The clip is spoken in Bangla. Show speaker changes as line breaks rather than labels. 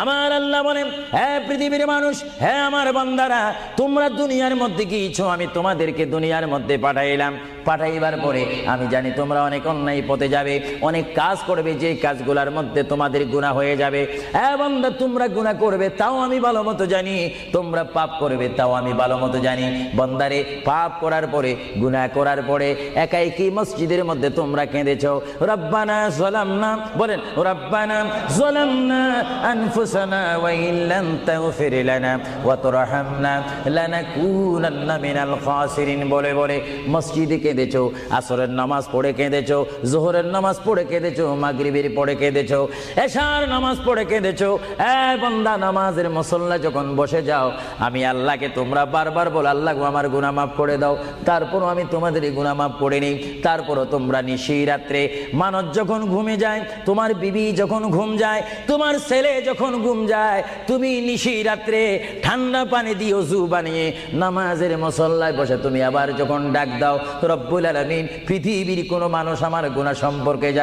আমার আল্লাহ বলেন, হে পৃথিবীর মানুষ, হে আমার বান্দারা, তোমরা দুনিয়ার মধ্যে গিয়েছো, আমি তোমাদেরকে দুনিয়ার মধ্যে পাঠাইলাম। পাঠাইবার পরে আমি জানি তোমরা অনেক অন্যায় পথে যাবে, অনেক কাজ করবে, যে কাজগুলোর মধ্যে তোমাদের গুনাহ হয়ে যাবে। হ্যাঁ বান্দা, তোমরা গুনাহ করবে তাও আমি ভালো মতো জানি, তোমরা পাপ করবে তাও আমি ভালো মতো জানি। বান্দারে, পাপ করার পরে, গুনাহ করার পরে একাই কি মসজিদের মধ্যে তোমরা কেঁদেছো, রব্বানা যালামনা, বলেন রব্বানা যালামনা আনফুসানা ওয়া ইল্লাম তাগফির লানা ওয়া তুরহামনা লানাকুনান্না মিনাল খাসিরিন বলে বলে মসজিদে কেঁদেছো, আসরের নামাজ পড়ে কেঁদেছো, যোহরের নামাজ পড়ে কেঁদেছো, মাগরিবের পড়ে কেঁদেছো, এশার নামাজ পড়ে কেঁদেছো। এ বান্দা, নামাজের মুসল্লা যখন বসে যাও, আমি আল্লাহকে তোমরা বারবার বল, আল্লাহ গো আমার গুনাহ মাফ করে দাও। তারপরও আমি তোমাদের গুনাহ মাফ করে নিই। তারপরও তোমরা নিশি রাত্রে, মানুষ যখন ঘুমে যায়, তোমার বিবি যখন ঘুম যায়, তোমার ছেলে যখন ঘুম যায়, তুমি নিশি রাত্রে ঠান্ডা পানি দিয়ে ওযু বানিয়ে নামাজের মুসল্লায় বসে তুমি আবার যখন ডাক দাও, রব্বুল আলামিন, পৃথিবীর কোনো মানুষ আমার গুনাহ সম্পর্কে জানে